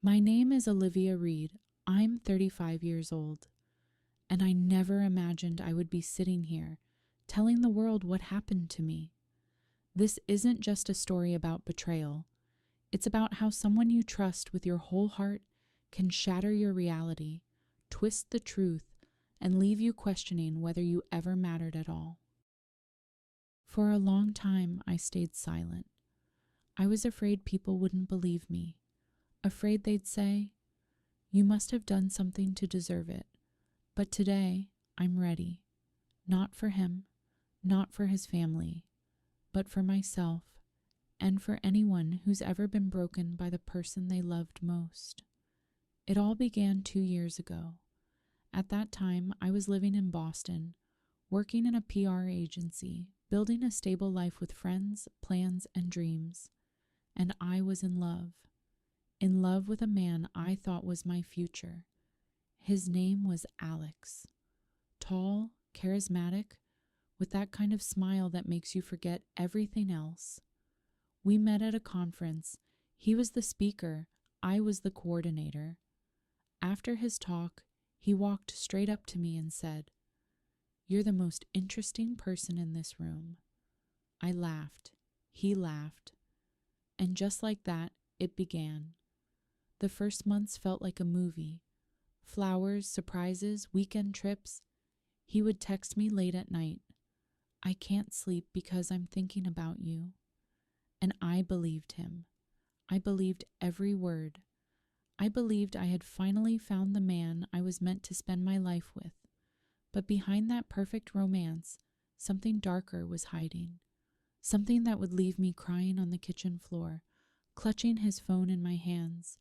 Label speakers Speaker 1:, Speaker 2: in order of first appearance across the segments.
Speaker 1: My name is Olivia Reed. I'm 35 years old, and I never imagined I would be sitting here telling the world what happened to me. This isn't just a story about betrayal. It's about how someone you trust with your whole heart can shatter your reality, twist the truth, and leave you questioning whether you ever mattered at all. For a long time, I stayed silent. I was afraid people wouldn't believe me, afraid they'd say, "You must have done something to deserve it." But today, I'm ready. Not for him, not for his family, but for myself, and for anyone who's ever been broken by the person they loved most. It all began 2 years ago. At that time, I was living in Boston, working in a PR agency, building a stable life with friends, plans, and dreams. And I was in love with a man I thought was my future. His name was Alex. Tall, charismatic, with that kind of smile that makes you forget everything else. We met at a conference. He was the speaker, I was the coordinator. After his talk, he walked straight up to me and said, "You're the most interesting person in this room." I laughed. He laughed. And just like that, it began. The first months felt like a movie. Flowers, surprises, weekend trips. He would text me late at night. "I can't sleep because I'm thinking about you." And I believed him. I believed every word. I believed I had finally found the man I was meant to spend my life with. But behind that perfect romance, something darker was hiding. Something that would leave me crying on the kitchen floor, clutching his phone in my hands.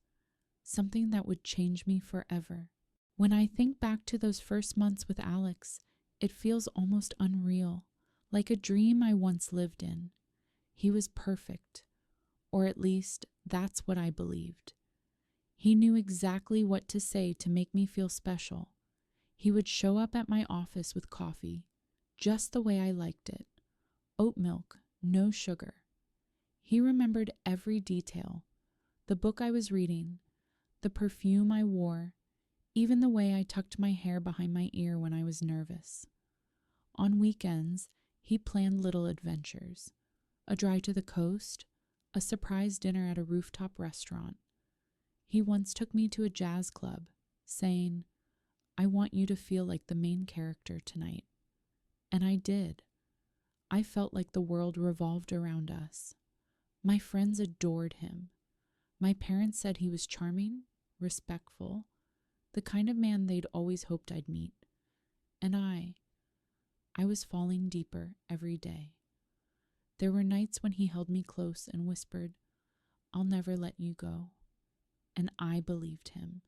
Speaker 1: Something that would change me forever. When I think back to those first months with Alex, it feels almost unreal, like a dream I once lived in. He was perfect, or at least that's what I believed. He knew exactly what to say to make me feel special. He would show up at my office with coffee, just the way I liked it. Oat milk, no sugar. He remembered every detail. The book I was reading, the perfume I wore, even the way I tucked my hair behind my ear when I was nervous. On weekends, he planned little adventures. A drive to the coast, a surprise dinner at a rooftop restaurant. He once took me to a jazz club, saying, "I want you to feel like the main character tonight." And I did. I felt like the world revolved around us. My friends adored him. My parents said he was charming, respectful, the kind of man they'd always hoped I'd meet. And I was falling deeper every day. There were nights when he held me close and whispered, "I'll never let you go." And I believed him.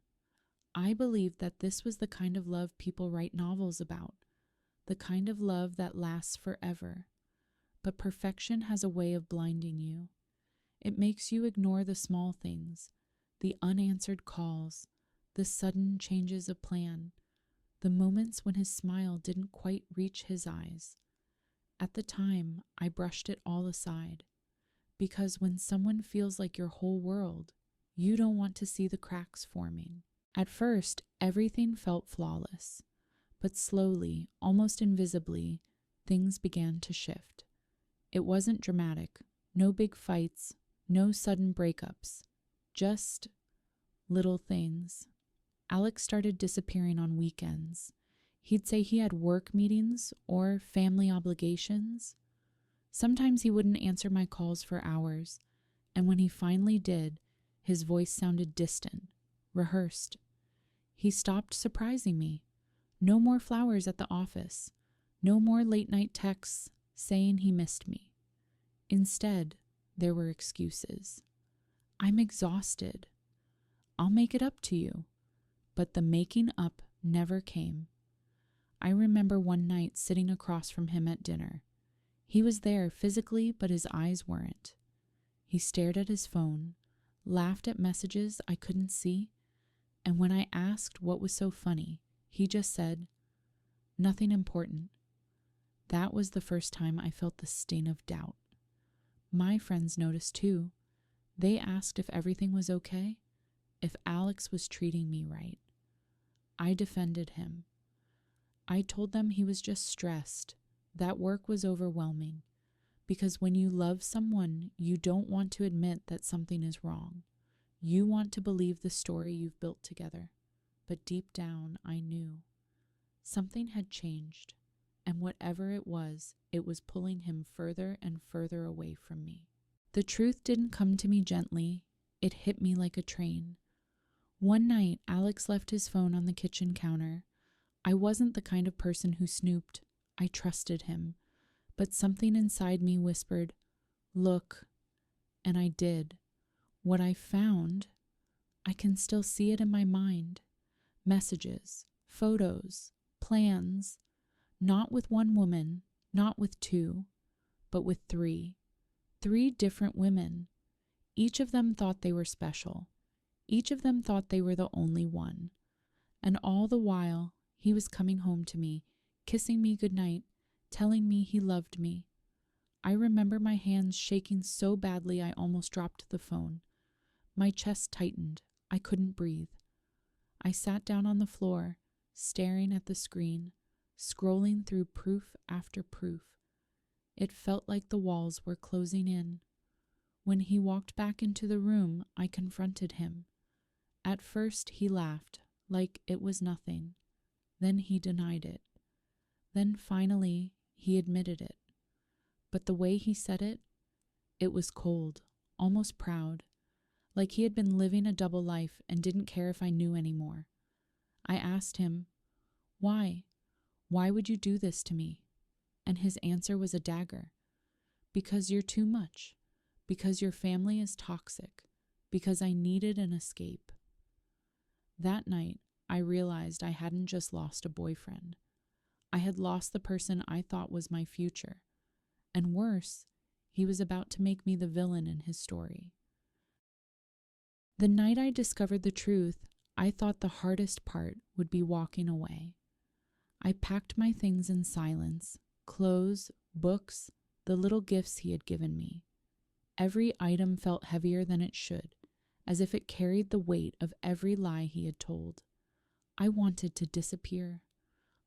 Speaker 1: I believed that this was the kind of love people write novels about, the kind of love that lasts forever. But perfection has a way of blinding you. It makes you ignore the small things, the unanswered calls, the sudden changes of plan, the moments when his smile didn't quite reach his eyes. At the time, I brushed it all aside, because when someone feels like your whole world, you don't want to see the cracks forming. At first, everything felt flawless, but slowly, almost invisibly, things began to shift. It wasn't dramatic, no big fights, no sudden breakups, just little things. Alex started disappearing on weekends. He'd say he had work meetings or family obligations. Sometimes he wouldn't answer my calls for hours, and when he finally did, his voice sounded distant, rehearsed. He stopped surprising me. No more flowers at the office. No more late-night texts saying he missed me. Instead, there were excuses. "I'm exhausted." "I'll make it up to you." But the making up never came. I remember one night sitting across from him at dinner. He was there physically, but his eyes weren't. He stared at his phone, laughed at messages I couldn't see, and when I asked what was so funny, he just said, "Nothing important." That was the first time I felt the sting of doubt. My friends noticed too. They asked if everything was okay, if Alex was treating me right. I defended him. I told them he was just stressed, that work was overwhelming, because when you love someone, you don't want to admit that something is wrong. You want to believe the story you've built together. But deep down, I knew something had changed, and whatever it was pulling him further and further away from me. The truth didn't come to me gently, it hit me like a train. One night, Alex left his phone on the kitchen counter. I wasn't the kind of person who snooped. I trusted him. But something inside me whispered, "Look." And I did. What I found, I can still see it in my mind. Messages, photos, plans. Not with one woman, not with two, but with three. 3 different women. Each of them thought they were special. Each of them thought they were the only one. And all the while, he was coming home to me, kissing me goodnight, telling me he loved me. I remember my hands shaking so badly I almost dropped the phone. My chest tightened. I couldn't breathe. I sat down on the floor, staring at the screen, scrolling through proof after proof. It felt like the walls were closing in. When he walked back into the room, I confronted him. At first, he laughed, like it was nothing. Then he denied it. Then finally, he admitted it. But the way he said it, it was cold, almost proud, like he had been living a double life and didn't care if I knew anymore. I asked him, "Why? Why would you do this to me?" And his answer was a dagger. "Because you're too much. Because your family is toxic. Because I needed an escape." That night, I realized I hadn't just lost a boyfriend. I had lost the person I thought was my future. And worse, he was about to make me the villain in his story. The night I discovered the truth, I thought the hardest part would be walking away. I packed my things in silence, clothes, books, the little gifts he had given me. Every item felt heavier than it should, as if it carried the weight of every lie he had told. I wanted to disappear.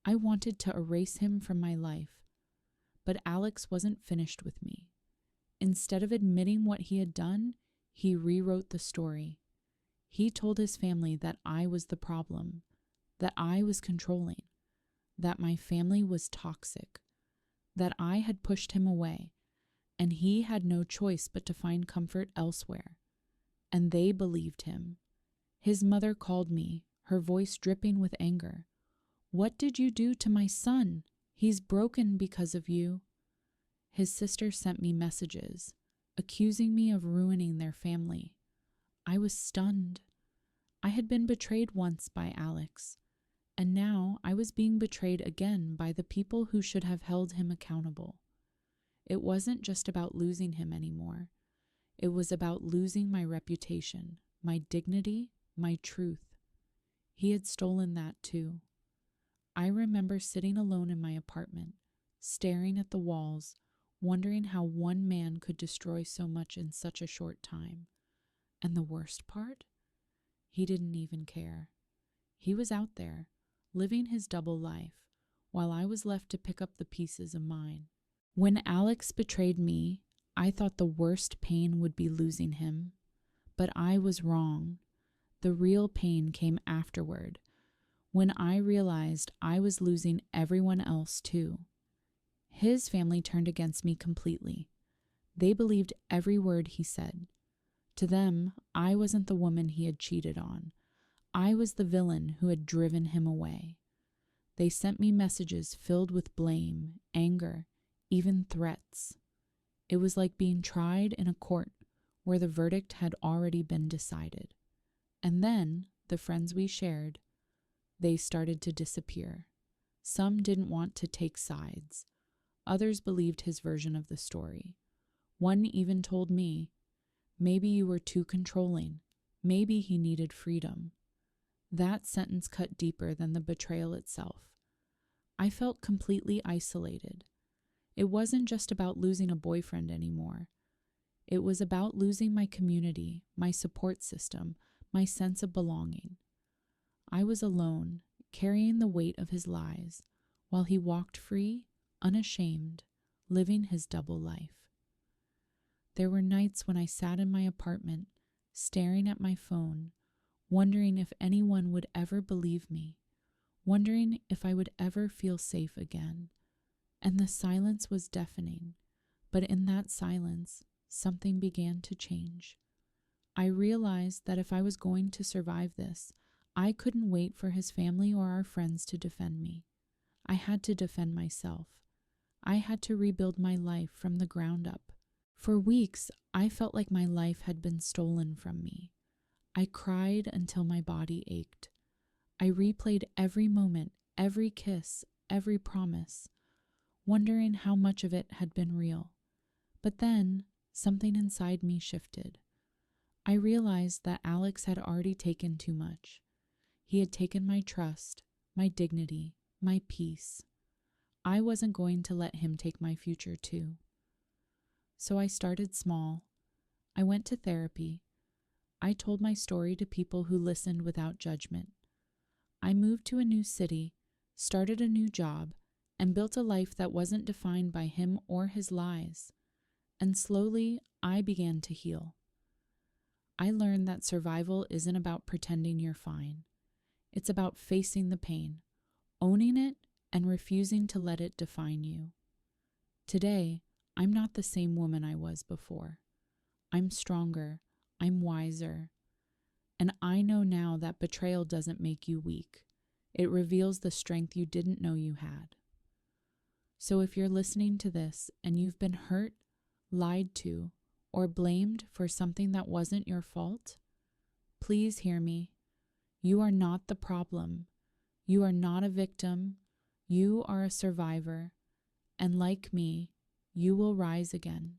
Speaker 1: I wanted to erase him from my life. But Alex wasn't finished with me. Instead of admitting what he had done, he rewrote the story. He told his family that I was the problem, that I was controlling, that my family was toxic, that I had pushed him away, and he had no choice but to find comfort elsewhere. And they believed him. His mother called me, her voice dripping with anger. "What did you do to my son? He's broken because of you." His sister sent me messages, accusing me of ruining their family. I was stunned. I had been betrayed once by Alex, and now I was being betrayed again by the people who should have held him accountable. It wasn't just about losing him anymore. It was about losing my reputation, my dignity, my truth. He had stolen that too. I remember sitting alone in my apartment, staring at the walls, wondering how one man could destroy so much in such a short time. And the worst part? He didn't even care. He was out there, living his double life, while I was left to pick up the pieces of mine. When Alex betrayed me, I thought the worst pain would be losing him. But I was wrong. The real pain came afterward, when I realized I was losing everyone else too. His family turned against me completely. They believed every word he said. To them, I wasn't the woman he had cheated on. I was the villain who had driven him away. They sent me messages filled with blame, anger, even threats. It was like being tried in a court where the verdict had already been decided. And then, the friends we shared, they started to disappear. Some didn't want to take sides. Others believed his version of the story. One even told me, "Maybe you were too controlling. Maybe he needed freedom." That sentence cut deeper than the betrayal itself. I felt completely isolated. It wasn't just about losing a boyfriend anymore. It was about losing my community, my support system, my sense of belonging. I was alone, carrying the weight of his lies, while he walked free, unashamed, living his double life. There were nights when I sat in my apartment, staring at my phone, wondering if anyone would ever believe me, wondering if I would ever feel safe again. And the silence was deafening, but in that silence, something began to change. I realized that if I was going to survive this, I couldn't wait for his family or our friends to defend me. I had to defend myself. I had to rebuild my life from the ground up. For weeks, I felt like my life had been stolen from me. I cried until my body ached. I replayed every moment, every kiss, every promise, wondering how much of it had been real. But then, something inside me shifted. I realized that Alex had already taken too much. He had taken my trust, my dignity, my peace. I wasn't going to let him take my future too. So I started small. I went to therapy. I told my story to people who listened without judgment. I moved to a new city, started a new job, and built a life that wasn't defined by him or his lies. And slowly, I began to heal. I learned that survival isn't about pretending you're fine. It's about facing the pain, owning it, and refusing to let it define you. Today, I'm not the same woman I was before. I'm stronger, I'm wiser, and I know now that betrayal doesn't make you weak. It reveals the strength you didn't know you had. So if you're listening to this and you've been hurt, lied to, or blamed for something that wasn't your fault, please hear me. You are not the problem. You are not a victim. You are a survivor. And like me, you will rise again.